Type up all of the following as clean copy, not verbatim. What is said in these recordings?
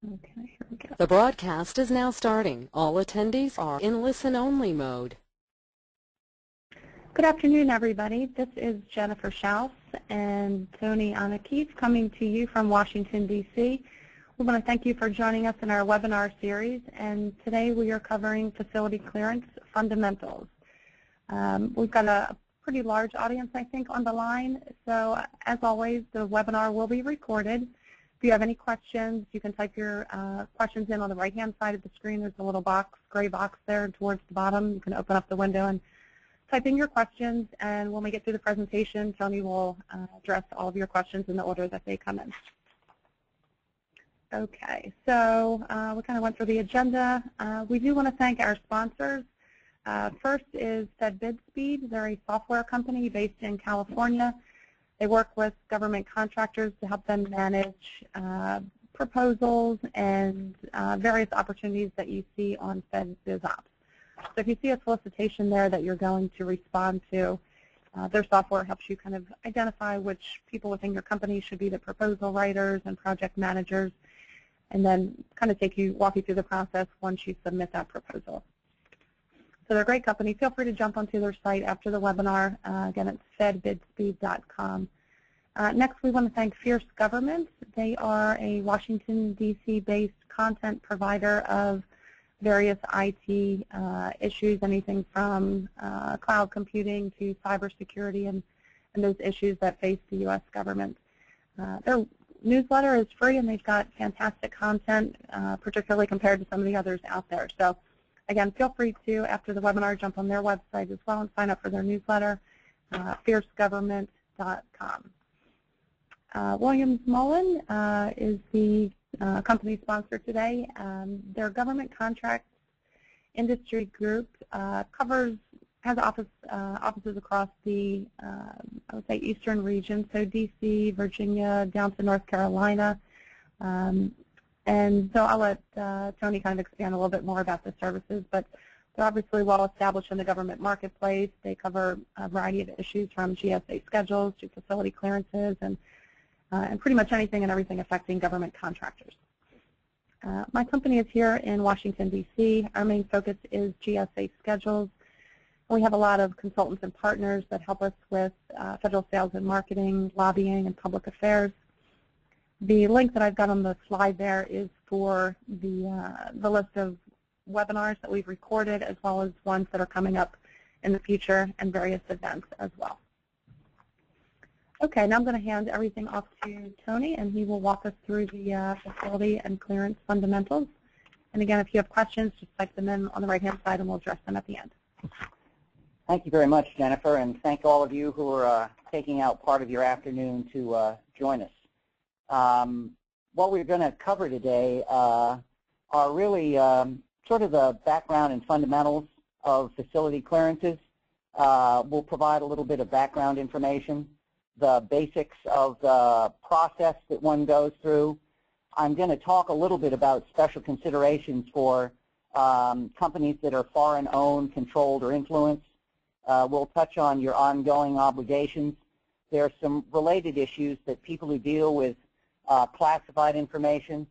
Okay, here we go. The broadcast is now starting. All attendees are in listen-only mode. Good afternoon, everybody. This is Jennifer Schaus and Tony Anakeef coming to you from Washington, D.C. We want to thank you for joining us in our webinar series, and today we are covering facility clearance fundamentals. We've got a pretty large audience, I think, on the line, so as always, the webinar will be recorded. If you have any questions, you can type your questions in on the right-hand side of the screen. There's a little box, gray box there towards the bottom. You can open up the window and type in your questions, and when we get through the presentation, Tony will address all of your questions in the order that they come in. Okay, so we kind of went through the agenda. We do want to thank our sponsors. First is FedBidSpeed. They're a software company based in California. They work with government contractors to help them manage proposals and various opportunities that you see on FenceOps. So if you see a solicitation there that you're going to respond to, their software helps you kind of identify which people within your company should be the proposal writers and project managers, and then kind of walk you through the process once you submit that proposal. So they're a great company. Feel free to jump onto their site after the webinar. Again, it's fedbidspeed.com. Next, we want to thank Fierce Government. They are a Washington, D.C.-based content provider of various IT issues, anything from cloud computing to cybersecurity and those issues that face the U.S. government. Their newsletter is free, and they've got fantastic content, particularly compared to some of the others out there. So again, feel free to, after the webinar, jump on their website as well and sign up for their newsletter, fiercegovernment.com. Williams Mullin is the company sponsor today. Their government contracts industry group has offices across the, I would say, eastern region, so D.C., Virginia, down to North Carolina. And so I'll let Tony kind of expand a little bit more about the services, but they're obviously well established in the government marketplace. They cover a variety of issues from GSA schedules to facility clearances and pretty much anything and everything affecting government contractors. My company is here in Washington, D.C. Our main focus is GSA schedules. We have a lot of consultants and partners that help us with federal sales and marketing, lobbying, and public affairs. The link that I've got on the slide there is for the list of webinars that we've recorded, as well as ones that are coming up in the future and various events as well. Okay, now I'm going to hand everything off to Tony, and he will walk us through the facility and clearance fundamentals. And again, if you have questions, just type them in on the right-hand side, and we'll address them at the end. Thank you very much, Jennifer, and thank all of you who are taking out part of your afternoon to join us. What we're going to cover today are really sort of the background and fundamentals of facility clearances. We'll provide a little bit of background information, the basics of the process that one goes through. I'm going to talk a little bit about special considerations for companies that are foreign-owned, controlled, or influenced. We'll touch on your ongoing obligations. There are some related issues that people who deal with classified information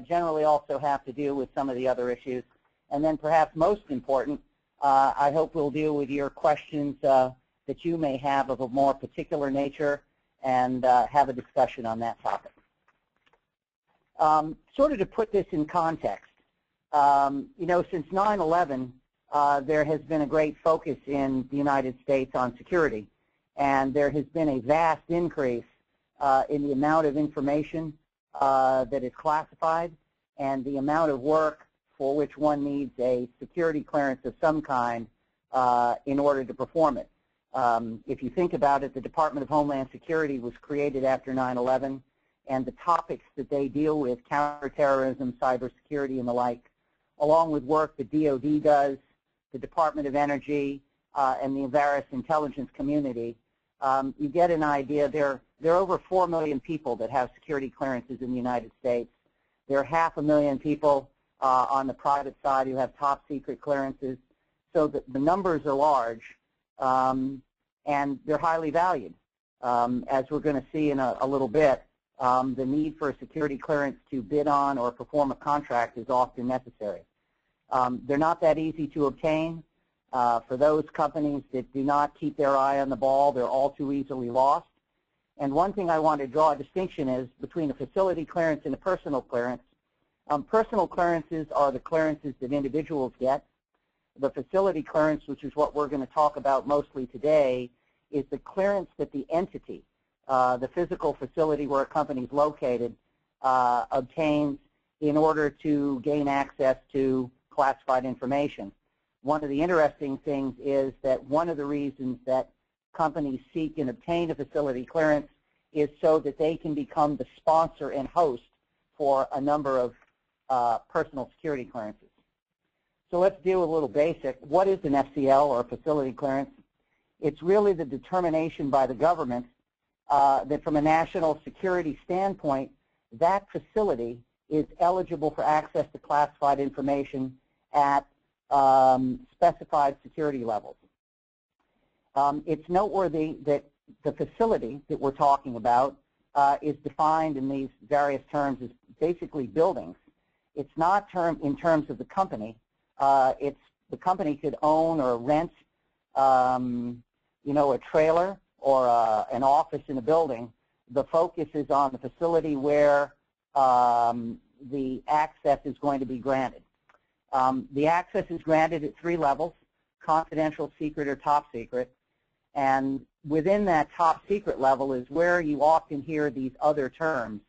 generally also have to deal with some of the other issues. And then perhaps most important, I hope we'll deal with your questions that you may have of a more particular nature and have a discussion on that topic. Sort of to put this in context, you know, since 9/11, there has been a great focus in the United States on security, and there has been a vast increase in the amount of information that is classified and the amount of work for which one needs a security clearance of some kind in order to perform it. If you think about it, the Department of Homeland Security was created after 9/11, and the topics that they deal with, counterterrorism, cybersecurity, and the like, along with work the DoD does, the Department of Energy, and the various intelligence community, you get an idea. There are over 4 million people that have security clearances in the United States. There are 500,000 people on the private side who have top secret clearances. So the numbers are large, and they're highly valued. As we're going to see in a little bit, the need for a security clearance to bid on or perform a contract is often necessary. They're not that easy to obtain. For those companies that do not keep their eye on the ball, they're all too easily lost. And one thing I want to draw a distinction is between a facility clearance and a personal clearance. Personal clearances are the clearances that individuals get. The facility clearance, which is what we're going to talk about mostly today, is the clearance that the entity, the physical facility where a company is located, obtains in order to gain access to classified information. One of the interesting things is that one of the reasons that companies seek and obtain a facility clearance is so that they can become the sponsor and host for a number of personal security clearances. So let's do a little basic. What is an FCL, or facility clearance? It's really the determination by the government that from a national security standpoint, that facility is eligible for access to classified information at specified security levels. It's noteworthy that the facility that we're talking about is defined in these various terms as basically buildings. It's not in terms of the company. The company could own or rent, a trailer or an office in a building. The focus is on the facility where the access is going to be granted. The access is granted at 3 levels: confidential, secret, or top secret. And within that top secret level is where you often hear these other terms.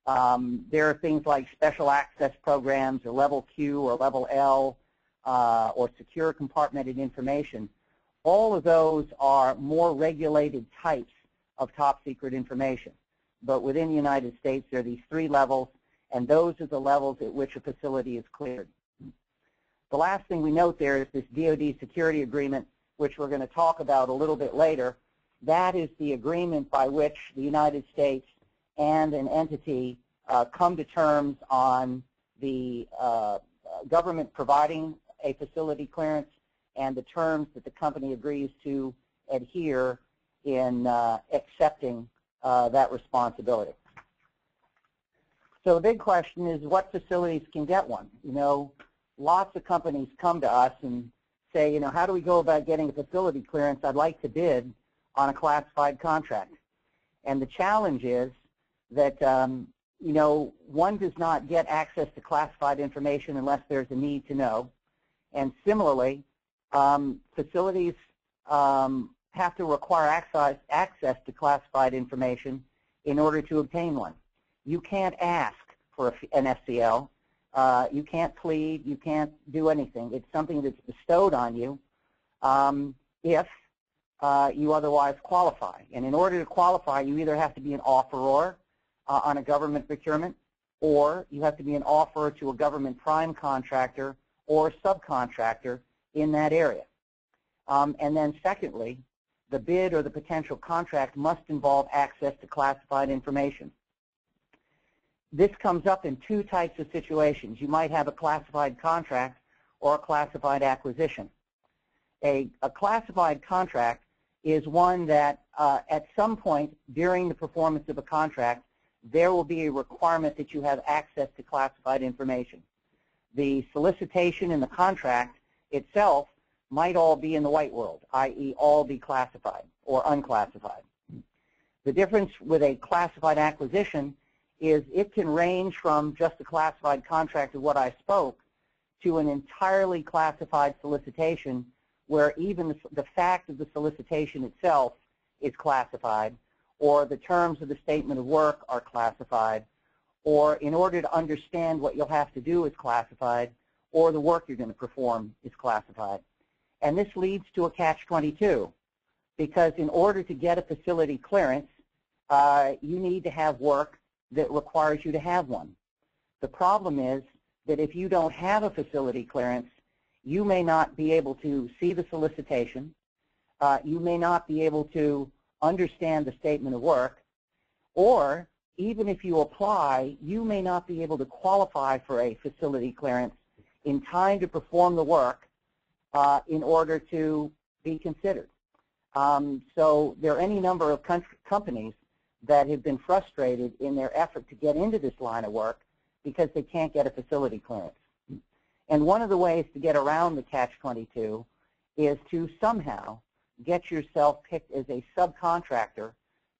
There are things like special access programs, or level Q, or level L, or secure compartmented information. All of those are more regulated types of top secret information. But within the United States, there are these 3 levels, and those are the levels at which a facility is cleared. The last thing we note there is this DoD Security Agreement, which we're going to talk about a little bit later. That is the agreement by which the United States and an entity come to terms on the government providing a facility clearance and the terms that the company agrees to adhere in accepting that responsibility. So the big question is, what facilities can get one? Lots of companies come to us and say, how do we go about getting a facility clearance? I'd like to bid on a classified contract. And the challenge is that, one does not get access to classified information unless there's a need to know. And similarly, facilities have to require access to classified information in order to obtain one. You can't ask for an FCL. You can't plead. You can't do anything. It's something that's bestowed on you if you otherwise qualify. And in order to qualify, you either have to be an offeror on a government procurement, or you have to be an offeror to a government prime contractor or subcontractor in that area. And then secondly, the bid or the potential contract must involve access to classified information. This comes up in 2 types of situations. You might have a classified contract or a classified acquisition. A classified contract is one that at some point during the performance of a contract, there will be a requirement that you have access to classified information. The solicitation in the contract itself might all be in the white world, i.e. all be classified or unclassified. The difference with a classified acquisition is it can range from just a classified contract of what I spoke to an entirely classified solicitation where even the fact of the solicitation itself is classified, or the terms of the statement of work are classified, or in order to understand what you'll have to do is classified, or the work you're going to perform is classified. And this leads to a catch-22, because in order to get a facility clearance, you need to have work that requires you to have one. The problem is that if you don't have a facility clearance, you may not be able to see the solicitation, you may not be able to understand the statement of work, or even if you apply, you may not be able to qualify for a facility clearance in time to perform the work in order to be considered. So there are any number of companies that have been frustrated in their effort to get into this line of work because they can't get a facility clearance. And one of the ways to get around the catch-22 is to somehow get yourself picked as a subcontractor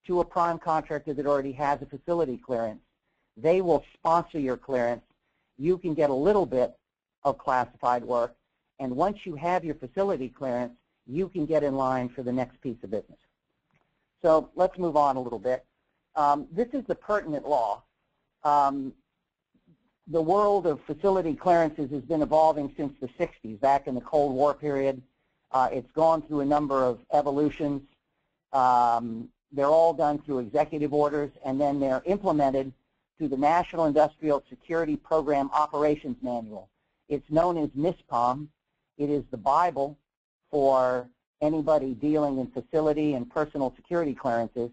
to a prime contractor that already has a facility clearance. They will sponsor your clearance. You can get a little bit of classified work, and once you have your facility clearance, you can get in line for the next piece of business. So let's move on a little bit. This is the pertinent law. The world of facility clearances has been evolving since the 60s, back in the Cold War period. It's gone through a number of evolutions. They're all done through executive orders, and then they're implemented through the National Industrial Security Program Operations Manual. It's known as NISPOM. It is the Bible for anybody dealing in facility and personal security clearances.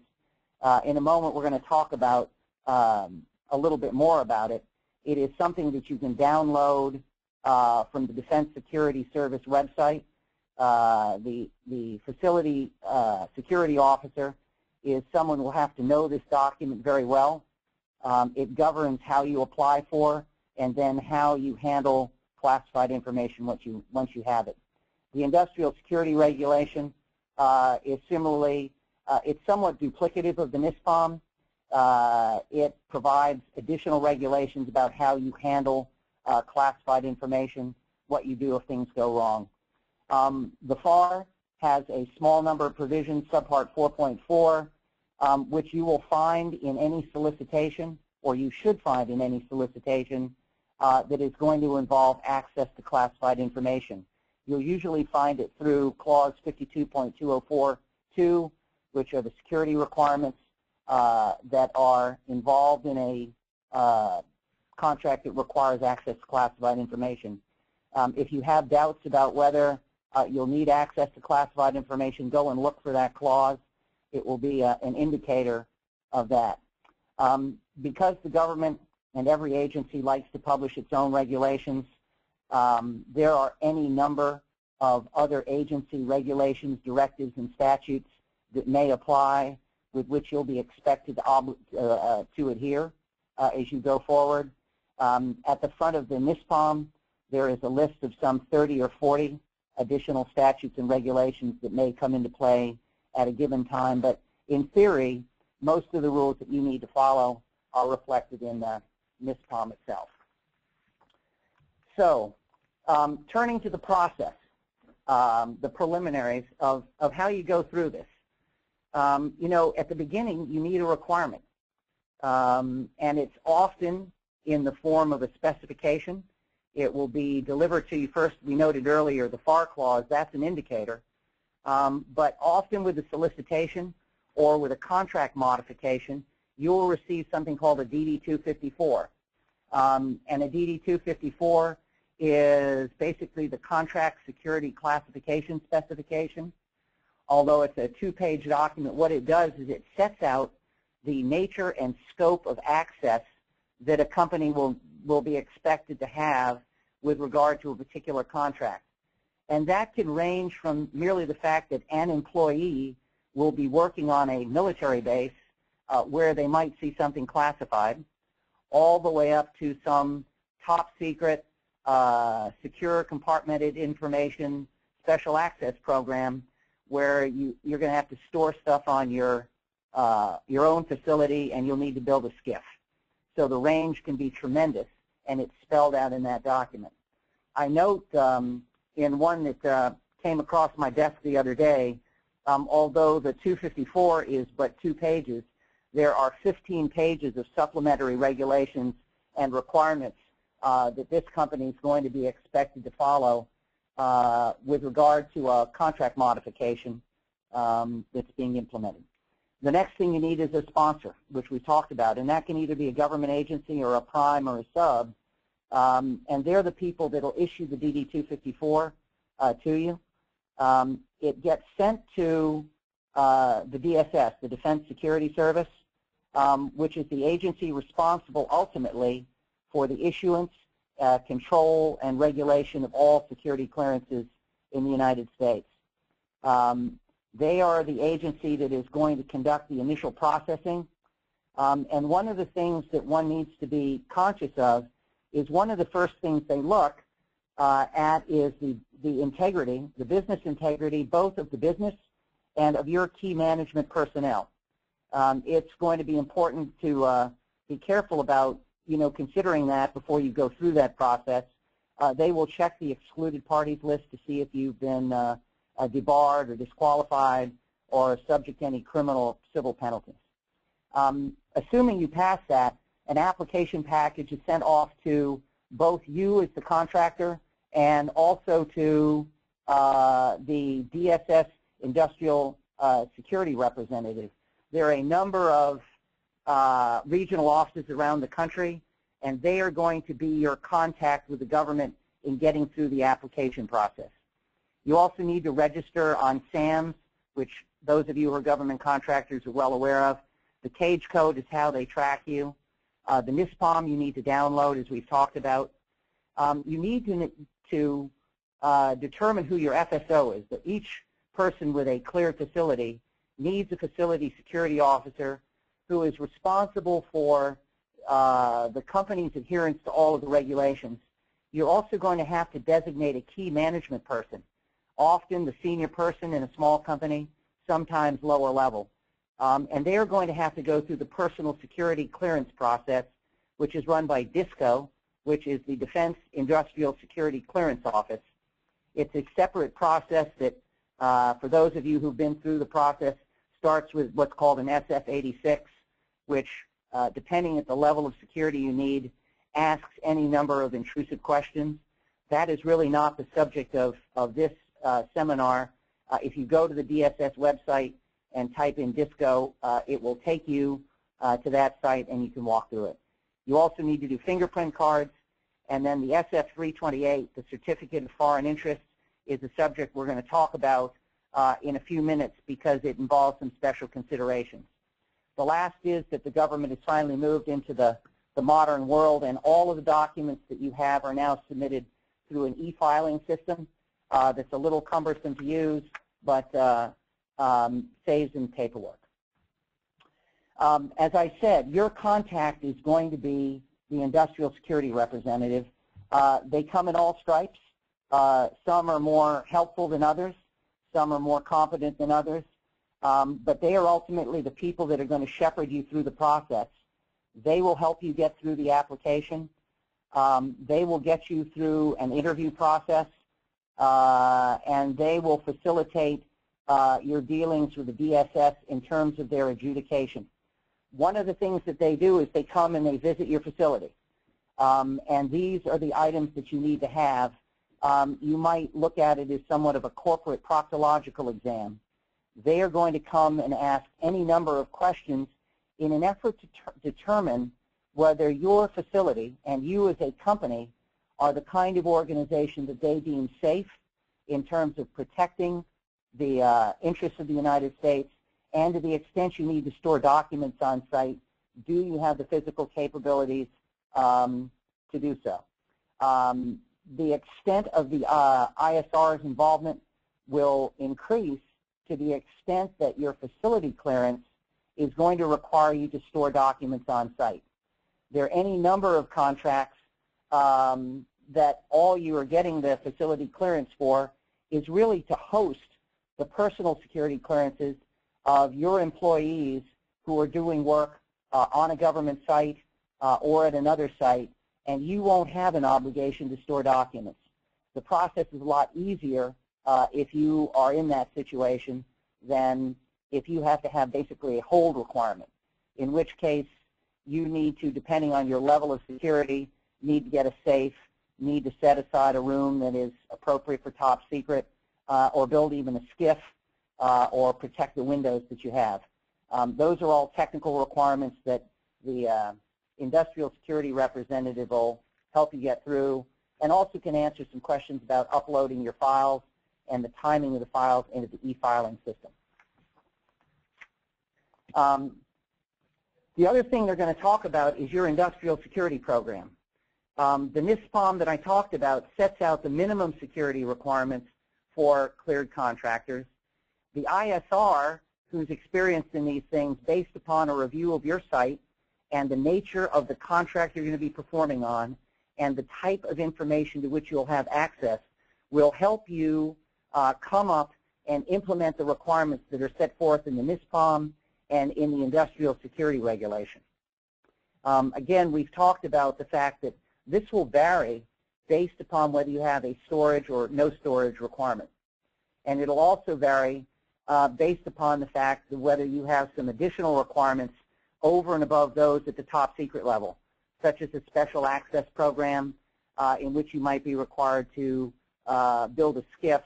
In a moment, we're going to talk about a little bit more about it. It is something that you can download from the Defense Security Service website. The facility security officer is someone who will have to know this document very well. It governs how you apply for and then how you handle classified information once you have it. The Industrial Security Regulation is similarly, it's somewhat duplicative of the NISPOM. It provides additional regulations about how you handle classified information, what you do if things go wrong. The FAR has a small number of provisions, subpart 4.4, which you will find in any solicitation, or you should find in any solicitation that is going to involve access to classified information. You'll usually find it through clause 52.204.2, which are the security requirements that are involved in a contract that requires access to classified information. If you have doubts about whether you'll need access to classified information, go and look for that clause. It will be an indicator of that. Because the government and every agency likes to publish its own regulations, there are any number of other agency regulations, directives, and statutes that may apply with which you'll be expected to adhere as you go forward. At the front of the NISPOM, there is a list of some 30 or 40 additional statutes and regulations that may come into play at a given time, but in theory, most of the rules that you need to follow are reflected in the NISPOM itself. So, turning to the process, the preliminaries of how you go through this. You know, at the beginning, you need a requirement, and it's often in the form of a specification. It will be delivered to you first. We noted earlier the FAR clause, that's an indicator, but often with a solicitation or with a contract modification, you will receive something called a DD-254. And a DD-254 is basically the contract security classification specification. Although it's a two-page document, what it does is it sets out the nature and scope of access that a company will be expected to have with regard to a particular contract. And that can range from merely the fact that an employee will be working on a military base where they might see something classified, all the way up to some top secret, secure compartmented information special access program where you're going to have to store stuff on your own facility and you'll need to build a SCIF. So the range can be tremendous, and it's spelled out in that document. I note in one that came across my desk the other day, although the 254 is but 2 pages, there are 15 pages of supplementary regulations and requirements that this company is going to be expected to follow with regard to a contract modification that's being implemented. The next thing you need is a sponsor, which we talked about, and that can either be a government agency or a prime or a sub, and they're the people that will issue the DD-254 to you. It gets sent to the DSS, the Defense Security Service, which is the agency responsible ultimately for the issuance, control, and regulation of all security clearances in the United States. They are the agency that is going to conduct the initial processing And one of the things that one needs to be conscious of is one of the first things they look at is the integrity, the business integrity, both of the business and of your key management personnel. It's going to be important to be careful about, considering that before you go through that process. They will check the excluded parties list to see if you've been debarred or disqualified or subject to any criminal civil penalties. Assuming you pass that, an application package is sent off to both you as the contractor and also to the DSS industrial security representative. There are a number of regional offices around the country, and they are going to be your contact with the government in getting through the application process. You also need to register on SAMS, which those of you who are government contractors are well aware of. The CAGE code is how they track you. The NISPOM you need to download, as we've talked about. You need to determine who your FSO is. That each person with a cleared facility needs a facility security officer who is responsible for the company's adherence to all of the regulations. You're also going to have to designate a key management person, often the senior person in a small company, sometimes lower level. And they are going to have to go through the personal security clearance process, which is run by DISCO, which is the Defense Industrial Security Clearance Office. It's a separate process that, for those of you who've been through the process, starts with what's called an SF-86, which, depending at the level of security you need, asks any number of intrusive questions. That is really not the subject of this seminar. If you go to the DSS website and type in DISCO, it will take you to that site and you can walk through it. You also need to do fingerprint cards, and then the SF-328, the Certificate of Foreign Interest, is a subject we're going to talk about in a few minutes because it involves some special considerations. The last is that the government has finally moved into the modern world, and all of the documents that you have are now submitted through an e-filing system that's a little cumbersome to use, but saves in paperwork. As I said, your contact is going to be the industrial security representative. They come in all stripes. Some are more helpful than others. Some are more competent than others. But they are ultimately the people that are going to shepherd you through the process. They will help you get through the application. They will get you through an interview process, and they will facilitate your dealings with the DSS in terms of their adjudication. One of the things that they do is they come and they visit your facility, and these are the items that you need to have. You might look at it as somewhat of a corporate proctological exam. They are going to come and ask any number of questions in an effort to determine whether your facility and you as a company are the kind of organization that they deem safe in terms of protecting the interests of the United States, and to the extent you need to store documents on site, do you have the physical capabilities to do so? The extent of the ISR's involvement will increase to the extent that your facility clearance is going to require you to store documents on site. There are any number of contracts that all you are getting the facility clearance for is really to host the personal security clearances of your employees who are doing work on a government site or at another site, and you won't have an obligation to store documents. The process is a lot easier if you are in that situation than if you have to have basically a hold requirement, in which case you need to, depending on your level of security, need to get a safe, need to set aside a room that is appropriate for top secret, or build even a SCIF, or protect the windows that you have. Those are all technical requirements that the industrial security representative will help you get through, and also can answer some questions about uploading your files and the timing of the files into the e-filing system. The other thing they're going to talk about is your industrial security program. The NISPOM that I talked about sets out the minimum security requirements for cleared contractors. The ISR, who's experienced in these things, based upon a review of your site and the nature of the contract you're going to be performing on and the type of information to which you'll have access will help you come up and implement the requirements that are set forth in the NISPOM and in the Industrial Security Regulation. Again, we've talked about the fact that this will vary based upon whether you have a storage or no storage requirement. And it'll also vary based upon the fact that whether you have some additional requirements over and above those at the top secret level, such as a special access program in which you might be required to build a SCIF,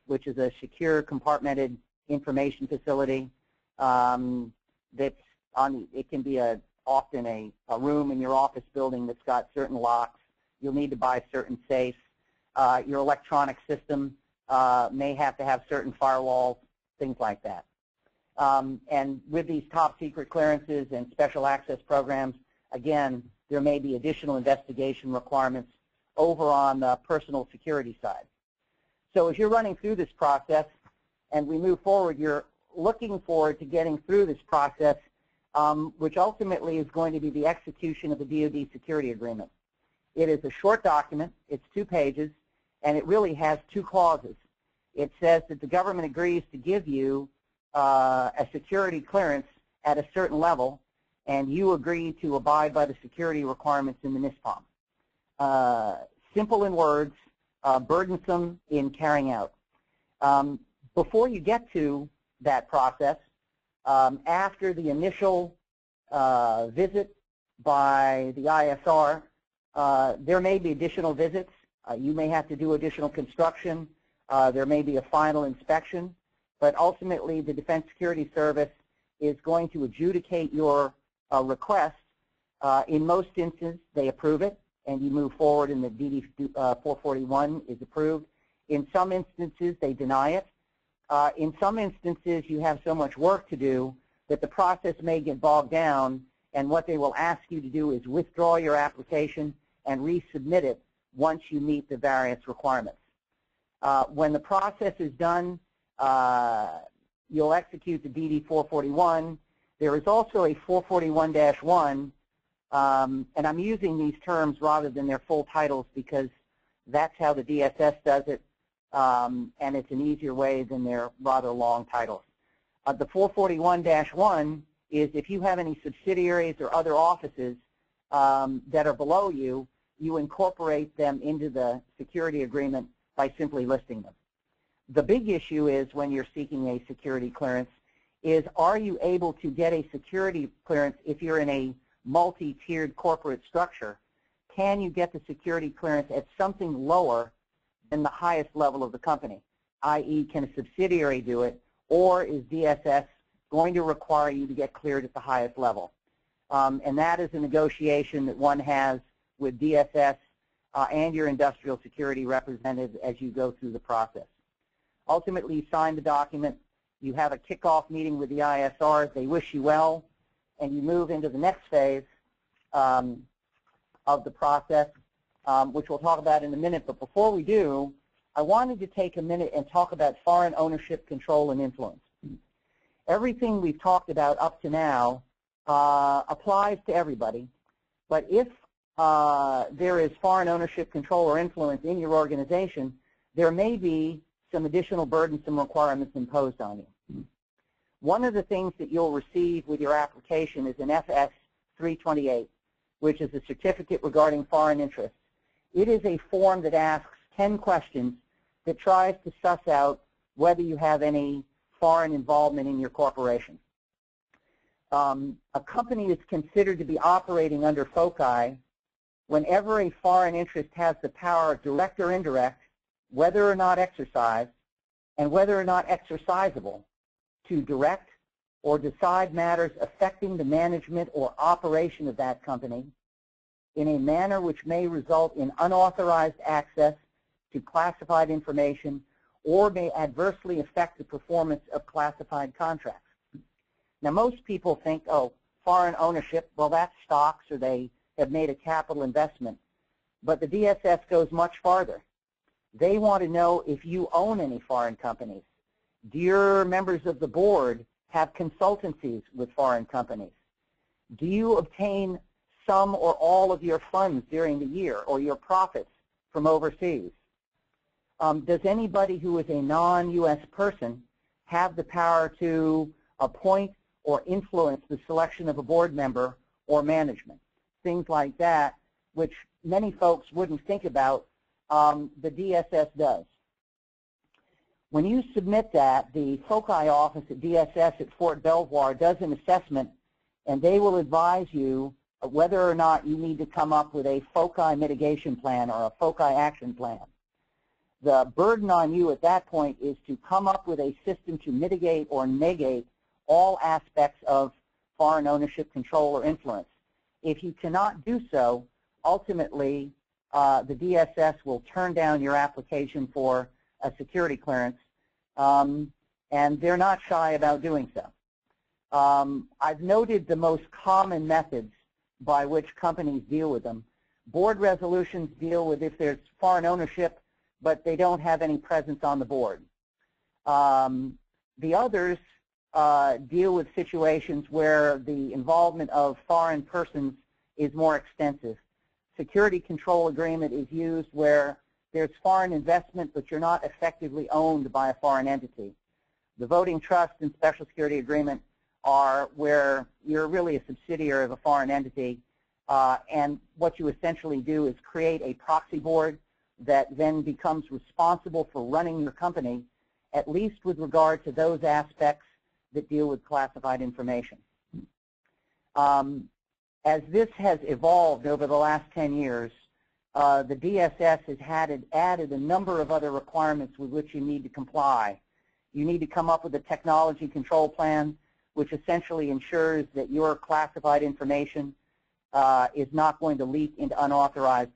which is a secure compartmented information facility. That's on, it can be often a room in your office building that's got certain locks. You'll need to buy certain safes. Your electronic system may have to have certain firewalls, things like that. And with these top secret clearances and special access programs, again, there may be additional investigation requirements over on the personal security side. So as you're running through this process and we move forward, you're looking forward to getting through this process, which ultimately is going to be the execution of the DoD Security Agreement. It is a short document. It's 2 pages, and it really has 2 clauses. It says that the government agrees to give you a security clearance at a certain level, and you agree to abide by the security requirements in the NISPOM. Simple in words, burdensome in carrying out. Before you get to that process, after the initial visit by the ISR, there may be additional visits. You may have to do additional construction. There may be a final inspection. But ultimately, the Defense Security Service is going to adjudicate your request. In most instances, they approve it, and you move forward, and the DD 441 is approved. In some instances, they deny it. In some instances, you have so much work to do that the process may get bogged down, and what they will ask you to do is withdraw your application and resubmit it once you meet the various requirements. When the process is done, you'll execute the DD 441. There is also a 441-1, and I'm using these terms rather than their full titles because that's how the DSS does it, and it's an easier way than their rather long titles. The 441-1 is if you have any subsidiaries or other offices that are below you, you incorporate them into the security agreement by simply listing them. The big issue is when you're seeking a security clearance is, are you able to get a security clearance if you're in a multi-tiered corporate structure? Can you get the security clearance at something lower than the highest level of the company, i.e. can a subsidiary do it, or is DSS going to require you to get cleared at the highest level? And that is a negotiation that one has with DSS and your industrial security representative as you go through the process. Ultimately, you sign the document, you have a kickoff meeting with the ISRs, they wish you well, and you move into the next phase of the process, which we'll talk about in a minute. But before we do, I wanted to take a minute and talk about foreign ownership, control, and influence. Everything we've talked about up to now applies to everybody, but if there is foreign ownership, control, or influence in your organization, there may be some additional burdensome requirements imposed on you. One of the things that you'll receive with your application is an FS 328, which is a certificate regarding foreign interests. It is a form that asks 10 questions that tries to suss out whether you have any foreign involvement in your corporation. A company is considered to be operating under FOCI whenever a foreign interest has the power, direct or indirect, whether or not exercised, and whether or not exercisable, to direct or decide matters affecting the management or operation of that company in a manner which may result in unauthorized access to classified information or may adversely affect the performance of classified contracts. Now, most people think, oh, foreign ownership, well, that's stocks or they have made a capital investment. But the DSS goes much farther. They want to know if you own any foreign companies. Do your members of the board have consultancies with foreign companies? Do you obtain some or all of your funds during the year or your profits from overseas? Does anybody who is a non-U.S. person have the power to appoint or influence the selection of a board member or management? Things like that, which many folks wouldn't think about, the DSS does. When you submit that, the FOCI office at DSS at Fort Belvoir does an assessment, and they will advise you whether or not you need to come up with a FOCI mitigation plan or a FOCI action plan. The burden on you at that point is to come up with a system to mitigate or negate all aspects of foreign ownership, control, or influence. If you cannot do so, ultimately the DSS will turn down your application for a security clearance, and they're not shy about doing so. I've noted the most common methods by which companies deal with them. Board resolutions deal with if there's foreign ownership, but they don't have any presence on the board. The others deal with situations where the involvement of foreign persons is more extensive. Security control agreement is used where there's foreign investment, but you're not effectively owned by a foreign entity. The voting trust and special security agreement are where you're really a subsidiary of a foreign entity, and what you essentially do is create a proxy board that then becomes responsible for running your company, at least with regard to those aspects that deal with classified information. As this has evolved over the last 10 years, the DSS has added a number of other requirements with which you need to comply. You need to come up with a technology control plan, which essentially ensures that your classified information is not going to leak into to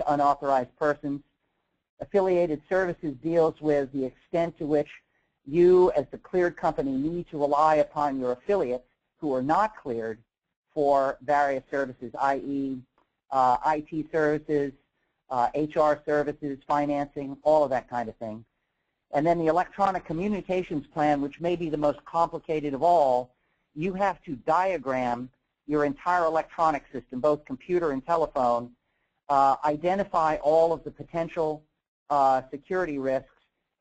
unauthorized persons. Affiliated services deals with the extent to which you, as the cleared company, need to rely upon your affiliates who are not cleared for various services, i.e., IT services, HR services, financing, all of that kind of thing. And then the electronic communications plan, which may be the most complicated of all, you have to diagram your entire electronic system, both computer and telephone, identify all of the potential security risks,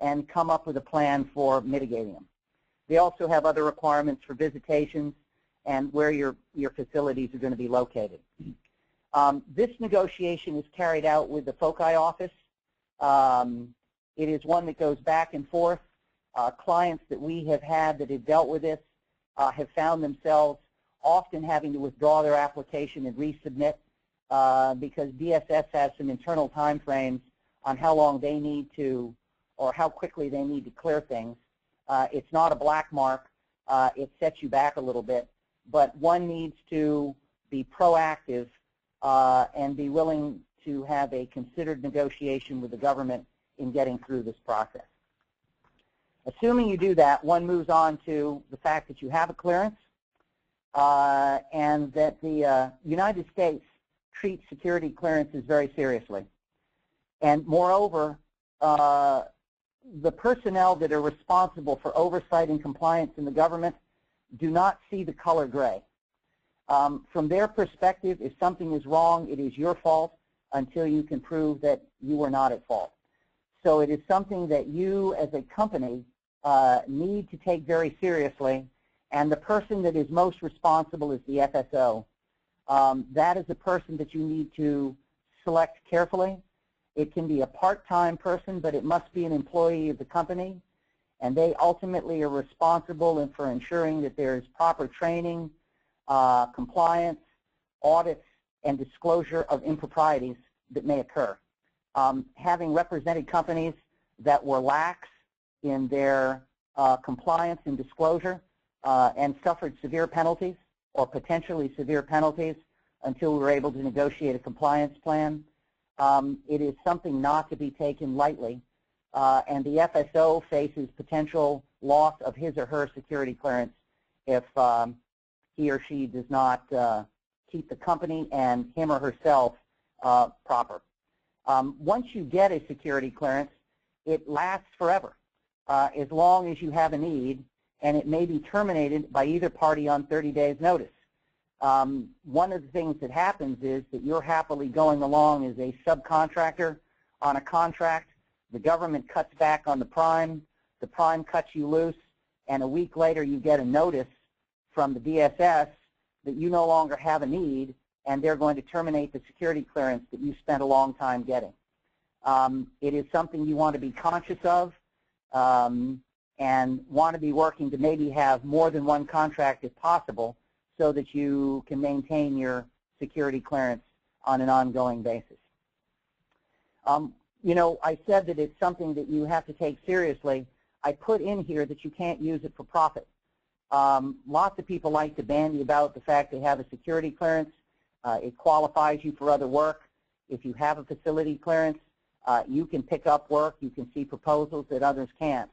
and come up with a plan for mitigating them. They also have other requirements for visitations and where your facilities are going to be located. This negotiation is carried out with the FOCI office. It is one that goes back and forth. Clients that we have had that have dealt with this have found themselves often having to withdraw their application and resubmit because DSS has some internal time frames on how long they need to, or how quickly they need to clear things. It's not a black mark. It sets you back a little bit, but one needs to be proactive and be willing to have a considered negotiation with the government in getting through this process. Assuming you do that, one moves on to the fact that you have a clearance and that the United States treats security clearances very seriously. And moreover, the personnel that are responsible for oversight and compliance in the government do not see the color gray. From their perspective, if something is wrong, it is your fault until you can prove that you were not at fault. So it is something that you as a company need to take very seriously, and the person that is most responsible is the FSO. That is a person that you need to select carefully. It can be a part-time person, but it must be an employee of the company, and they ultimately are responsible for ensuring that there is proper training, compliance, audits, and disclosure of improprieties that may occur. Having represented companies that were lax in their compliance and disclosure and suffered severe penalties or potentially severe penalties until we were able to negotiate a compliance plan, it is something not to be taken lightly, and the FSO faces potential loss of his or her security clearance if he or she does not keep the company and him or herself proper. Once you get a security clearance, it lasts forever, as long as you have a need, and it may be terminated by either party on 30 days' notice. one of the things that happens is that you're happily going along as a subcontractor on a contract. The government cuts back on the prime cuts you loose, and a week later you get a notice from the DSS that you no longer have a need, and they're going to terminate the security clearance that you spent a long time getting. It is something you want to be conscious of and want to be working to maybe have more than one contract if possible so that you can maintain your security clearance on an ongoing basis. You know, I said that it's something that you have to take seriously. I put in here that you can't use it for profit. Lots of people like to bandy about the fact they have a security clearance. It qualifies you for other work. If you have a facility clearance, you can pick up work. You can see proposals that others can't.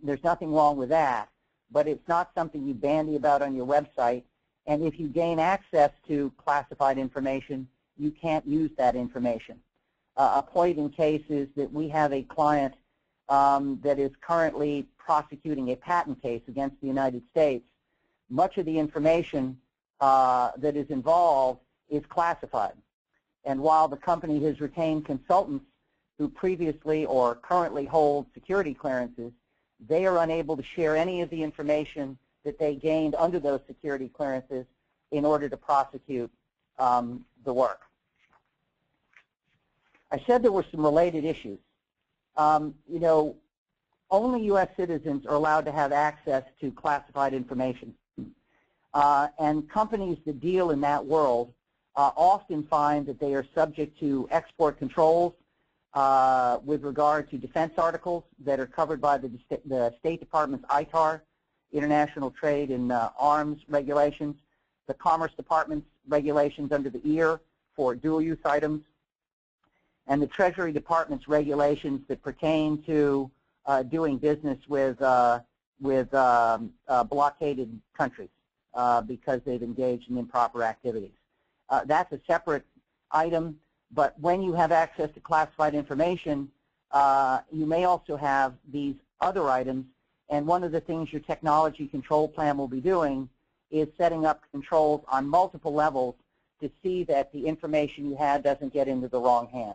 There's nothing wrong with that, but it's not something you bandy about on your website. And if you gain access to classified information, you can't use that information. A point in case is that we have a client that is currently prosecuting a patent case against the United States. Much of the information that is involved is classified. And while the company has retained consultants who previously or currently hold security clearances, they are unable to share any of the information that they gained under those security clearances in order to prosecute the work. I said there were some related issues. You know, only U.S. citizens are allowed to have access to classified information. And companies that deal in that world often find that they are subject to export controls with regard to defense articles that are covered by the State Department's ITAR, International Trade in Arms regulations, the Commerce Department's regulations under the EAR for dual-use items, and the Treasury Department's regulations that pertain to doing business with blockaded countries because they've engaged in improper activities. That's a separate item, but when you have access to classified information, you may also have these other items, and one of the things your technology control plan will be doing is setting up controls on multiple levels to see that the information you had doesn't get into the wrong hand.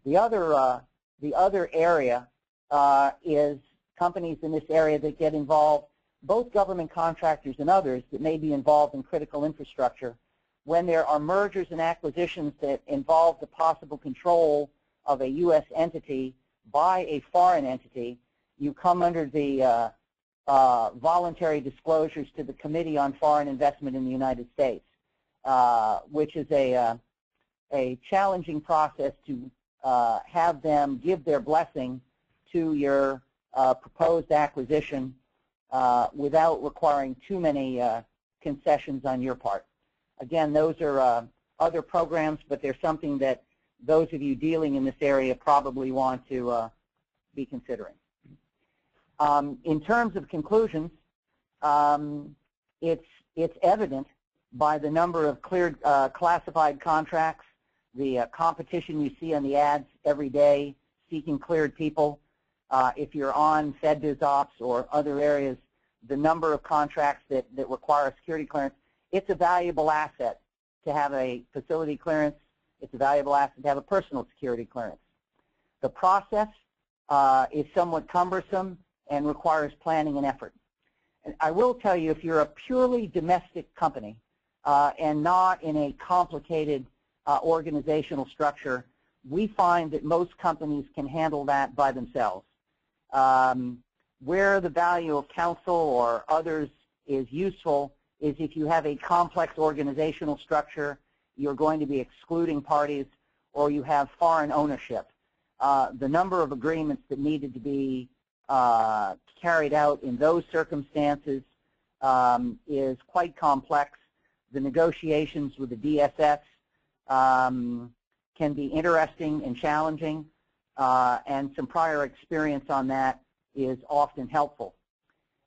The other area is companies in this area that get involved, both government contractors and others that may be involved in critical infrastructure. When there are mergers and acquisitions that involve the possible control of a U.S. entity by a foreign entity, you come under the voluntary disclosures to the Committee on Foreign Investment in the United States, which is a challenging process to have them give their blessing to your proposed acquisition without requiring too many concessions on your part. Again, those are other programs, but they're something that those of you dealing in this area probably want to be considering. In terms of conclusions, it's evident by the number of cleared classified contracts, the competition you see on the ads every day seeking cleared people. If you're on FedBizOps or other areas, the number of contracts that require a security clearance, it's a valuable asset to have a facility clearance. It's a valuable asset to have a personal security clearance. The process is somewhat cumbersome and requires planning and effort. And I will tell you, if you're a purely domestic company and not in a complicated organizational structure, we find that most companies can handle that by themselves. Where the value of counsel or others is useful is if you have a complex organizational structure, you're going to be excluding parties, or you have foreign ownership. The number of agreements that needed to be carried out in those circumstances is quite complex. The negotiations with the DSS can be interesting and challenging, and some prior experience on that is often helpful.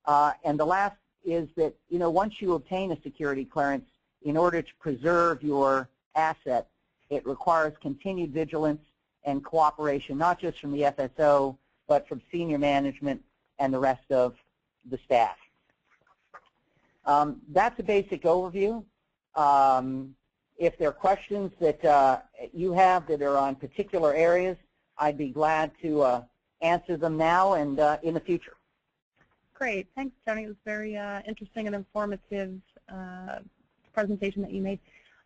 And the last is that, you know, once you obtain a security clearance, in order to preserve your asset, it requires continued vigilance and cooperation, not just from the FSO, but from senior management and the rest of the staff. That's a basic overview. If there are questions that you have that are on particular areas, I'd be glad to answer them now and in the future. Great. Thanks, Tony. It was very interesting and informative presentation that you made.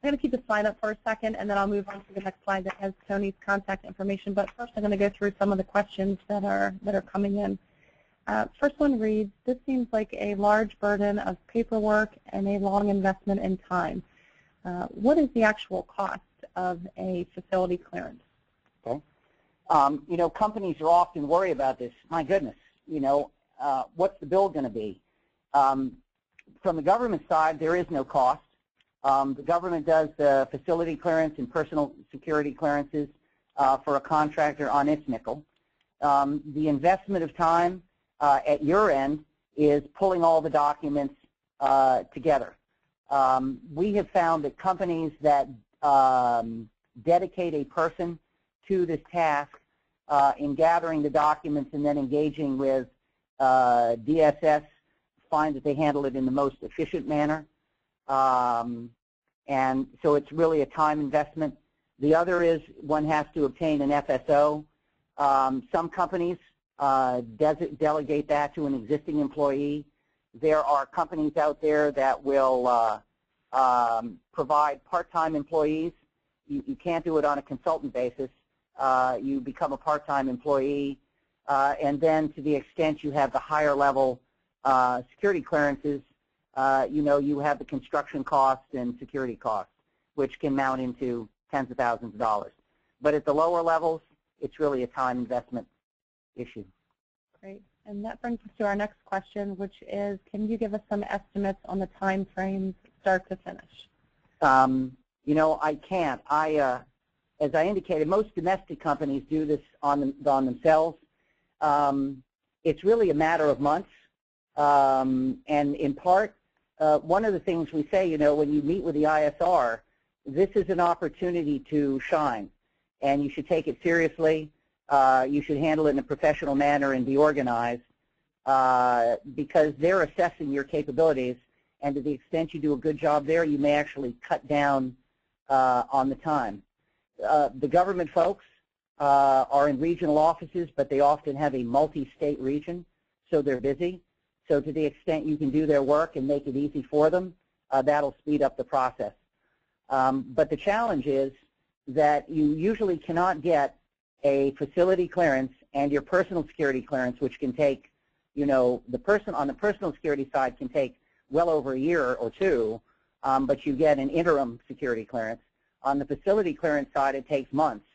I'm going to keep the slide up for a second, and then I'll move on to the next slide that has Tony's contact information. But first, I'm going to go through some of the questions that are coming in. First one reads, this seems like a large burden of paperwork and a long investment in time. What is the actual cost of a facility clearance? Okay. You know, companies are often worried about this. My goodness, you know, what's the bill going to be? From the government side, there is no cost. The government does the facility clearance and personal security clearances for a contractor on its nickel. The investment of time at your end is pulling all the documents together. We have found that companies that dedicate a person to this task in gathering the documents and then engaging with DSS find that they handle it in the most efficient manner. And so it's really a time investment. The other is one has to obtain an FSO. Some companies delegate that to an existing employee. There are companies out there that will provide part-time employees. You can't do it on a consultant basis. You become a part-time employee. And then to the extent you have the higher level security clearances, you know, you have the construction costs and security costs, which can mount into tens of thousands of dollars. But at the lower levels, it's really a time investment issue. Great. And that brings us to our next question, which is, can you give us some estimates on the time frames start to finish? You know, I can't. As I indicated, most domestic companies do this on themselves. It's really a matter of months. And in part, one of the things we say, you know, when you meet with the ISR, this is an opportunity to shine, and you should take it seriously. You should handle it in a professional manner and be organized because they're assessing your capabilities, and to the extent you do a good job there, you may actually cut down on the time. The government folks are in regional offices, but they often have a multi-state region, so they're busy. So to the extent you can do their work and make it easy for them, that'll speed up the process. But the challenge is that you usually cannot get a facility clearance and your personal security clearance, which can take, you know, on the personal security side can take well over a year or two, but you get an interim security clearance. On the facility clearance side, it takes months,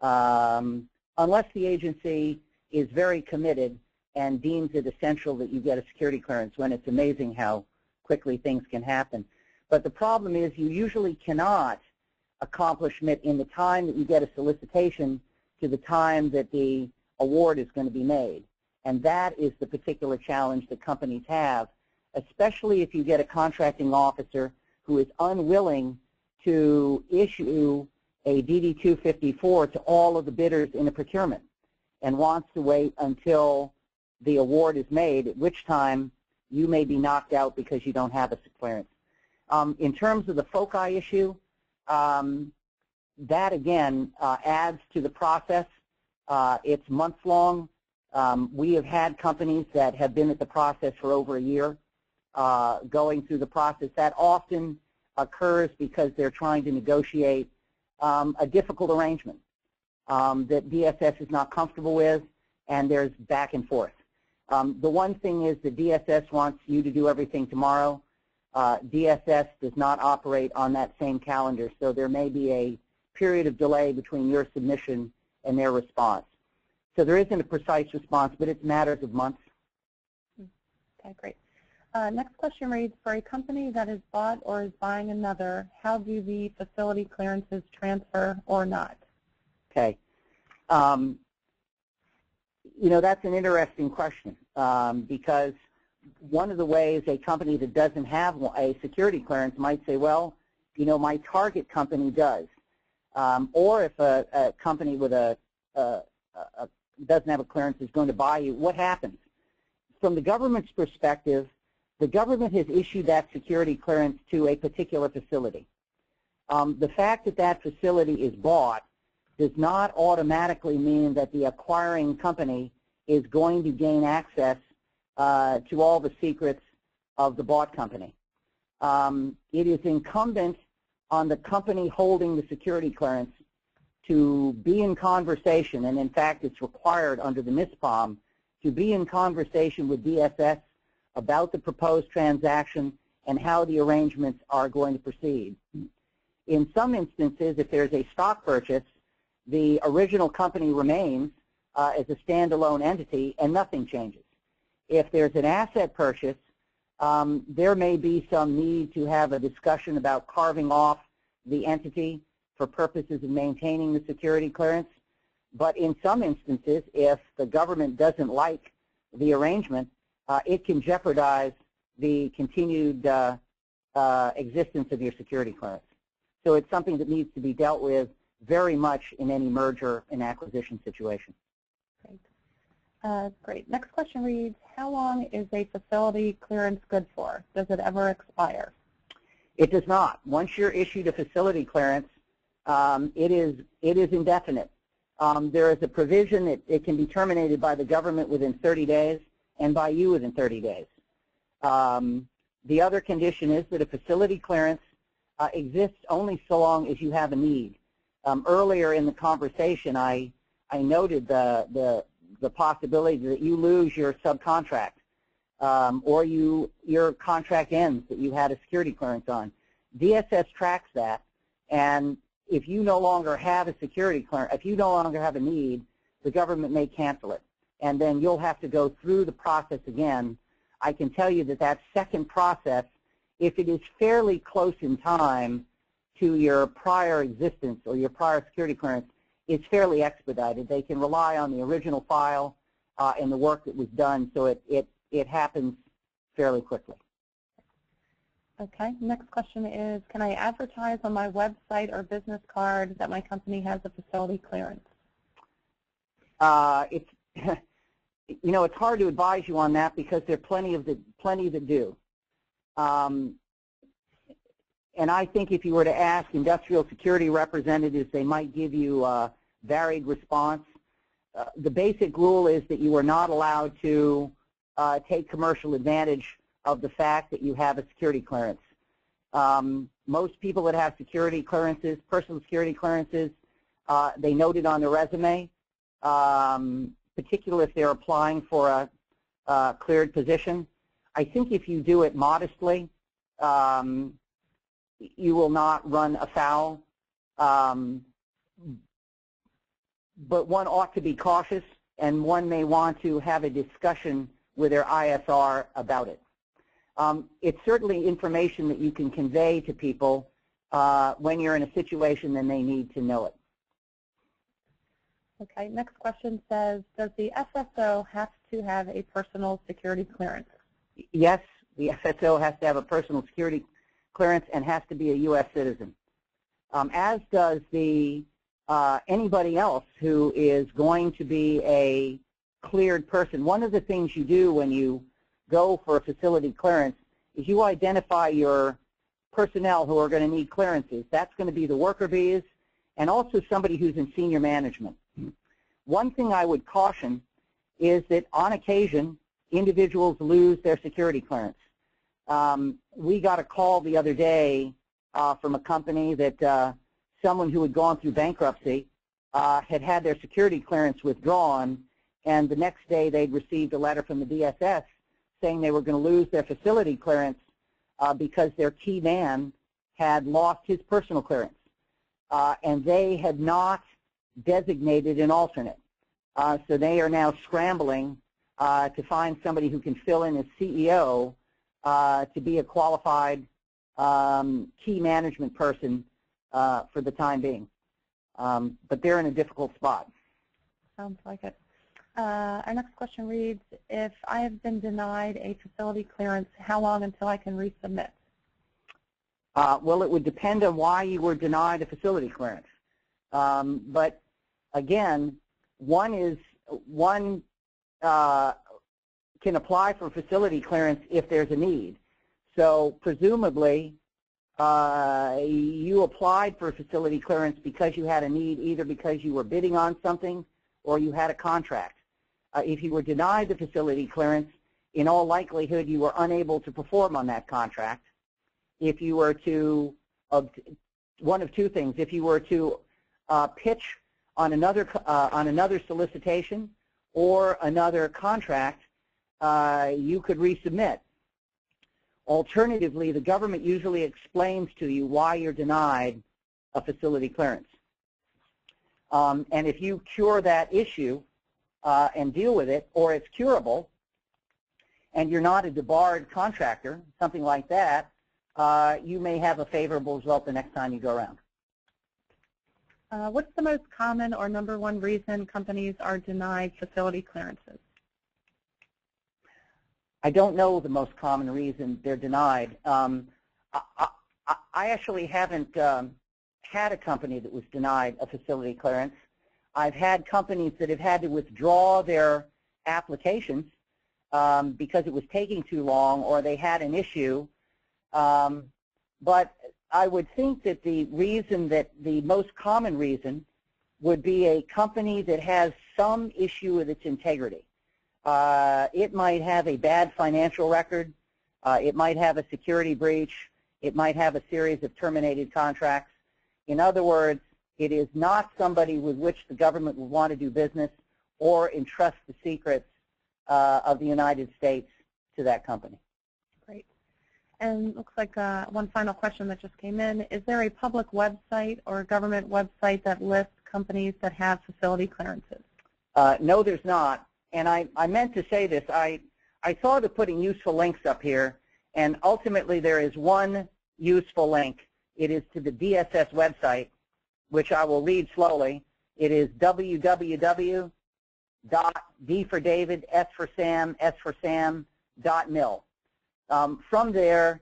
unless the agency is very committed and deems it essential that you get a security clearance, when it's amazing how quickly things can happen. But the problem is you usually cannot accomplish it in the time that you get a solicitation to the time that the award is going to be made. And that is the particular challenge that companies have, especially if you get a contracting officer who is unwilling to issue a DD-254 to all of the bidders in a procurement and wants to wait until the award is made, at which time you may be knocked out because you don't have a clearance. In terms of the foci issue, that again adds to the process. It's months long. We have had companies that have been at the process for over a year going through the process. That often occurs because they're trying to negotiate a difficult arrangement that DSS is not comfortable with, and there's back and forth. The one thing is that DSS wants you to do everything tomorrow. DSS does not operate on that same calendar, so there may be a period of delay between your submission and their response. So there isn't a precise response, but it's matters of months. Okay, great. Next question reads, for a company that is bought or is buying another, how do the facility clearances transfer or not? Okay. You know, that's an interesting question because one of the ways a company that doesn't have a security clearance might say, well, you know, my target company does. Or if a company with doesn't have a clearance is going to buy you, what happens? From the government's perspective, the government has issued that security clearance to a particular facility. The fact that that facility is bought does not automatically mean that the acquiring company is going to gain access to all the secrets of the bought company. It is incumbent on the company holding the security clearance to be in conversation, and in fact it's required under the MISPOM to be in conversation with DSS about the proposed transaction and how the arrangements are going to proceed. In some instances, if there's a stock purchase, the original company remains as a standalone entity and nothing changes. If there's an asset purchase, there may be some need to have a discussion about carving off the entity for purposes of maintaining the security clearance. But in some instances, if the government doesn't like the arrangement, it can jeopardize the continued existence of your security clearance. So it's something that needs to be dealt with very much in any merger and acquisition situation. Great. Great. Next question reads, how long is a facility clearance good for? Does it ever expire? It does not. Once you're issued a facility clearance, it is indefinite. There is a provision that it can be terminated by the government within 30 days and by you within 30 days. The other condition is that a facility clearance exists only so long as you have a need. Earlier in the conversation, I noted the possibility that you lose your subcontract or your contract ends that you had a security clearance on. DSS tracks that, and if you no longer have a security clearance, if you no longer have a need, the government may cancel it, and then you'll have to go through the process again. I can tell you that that second process, if it is fairly close in time to your prior existence or your prior security clearance, it's fairly expedited. They can rely on the original file and the work that was done, so it happens fairly quickly. Okay. Next question is, can I advertise on my website or business card that my company has a facility clearance? It's you know, it's hard to advise you on that because there are plenty that do. And I think if you were to ask industrial security representatives, they might give you a varied response. The basic rule is that you are not allowed to take commercial advantage of the fact that you have a security clearance. Most people that have security clearances, personal security clearances, they note it on their resume, particularly if they're applying for a cleared position. I think if you do it modestly, you will not run afoul. But one ought to be cautious, and one may want to have a discussion with their ISR about it. It's certainly information that you can convey to people when you're in a situation and they need to know it. Okay, next question says, does the FSO have to have a personal security clearance? Yes, the FSO has to have a personal security clearance and has to be a U.S. citizen, as does anybody else who is going to be a cleared person. One of the things you do when you go for a facility clearance is you identify your personnel who are going to need clearances. That's going to be the worker bees and also somebody who's in senior management. One thing I would caution is that on occasion individuals lose their security clearance. We got a call the other day from a company that someone who had gone through bankruptcy had their security clearance withdrawn, and the next day they'd received a letter from the DSS saying they were going to lose their facility clearance because their key man had lost his personal clearance, and they had not designated an alternate. So they are now scrambling to find somebody who can fill in as CEO to be a qualified key management person for the time being. But they're in a difficult spot. Sounds like it. Our next question reads, if I have been denied a facility clearance, how long until I can resubmit? Well, it would depend on why you were denied a facility clearance. But again, one can apply for facility clearance if there's a need. So presumably, you applied for facility clearance because you had a need, either because you were bidding on something or you had a contract. If you were denied the facility clearance, in all likelihood you were unable to perform on that contract. If you were to, one of two things, if you were to pitch on another solicitation or another contract, you could resubmit. Alternatively, the government usually explains to you why you're denied a facility clearance. And if you cure that issue and deal with it, or it's curable, and you're not a debarred contractor, something like that, you may have a favorable result the next time you go around. What's the most common or #1 reason companies are denied facility clearances? I don't know the most common reason they're denied. I actually haven't had a company that was denied a facility clearance. I've had companies that have had to withdraw their applications because it was taking too long or they had an issue. But I would think that the most common reason would be a company that has some issue with its integrity. It might have a bad financial record. It might have a security breach. It might have a series of terminated contracts. In other words, it is not somebody with which the government would want to do business or entrust the secrets of the United States to that company. Great. And looks like one final question that just came in. Is there a public website or a government website that lists companies that have facility clearances? No, there's not. And I meant to say this. I thought of putting useful links up here, and ultimately there is one useful link. It is to the DSS website, which I will read slowly. It is www.D for David, S for Sam, S for Sam.mil. From there,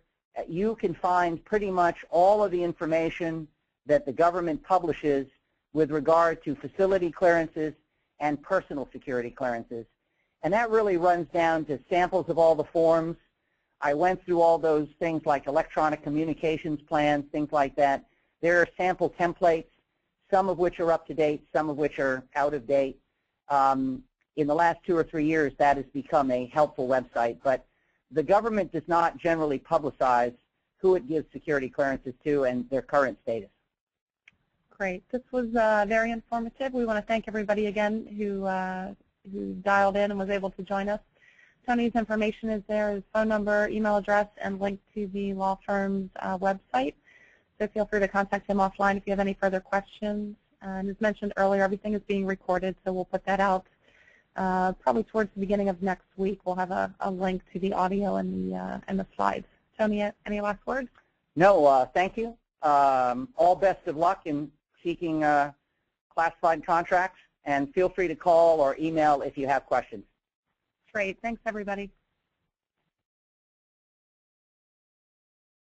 you can find pretty much all of the information that the government publishes with regard to facility clearances and personal security clearances. And that really runs down to samples of all the forms. I went through all those things like electronic communications plans, things like that. There are sample templates, some of which are up to date, some of which are out of date. In the last 2 or 3 years, that has become a helpful website. But the government does not generally publicize who it gives security clearances to and their current status. Great. This was very informative. We want to thank everybody again who dialed in and was able to join us. Tony's information is there, his phone number, email address, and link to the law firm's website. So feel free to contact him offline if you have any further questions. And as mentioned earlier, everything is being recorded, so we'll put that out probably towards the beginning of next week. We'll have a link to the audio and the slides. Tony, any last words? No, thank you. All best of luck in seeking classified contracts, and feel free to call or email if you have questions. Great. Thanks, everybody.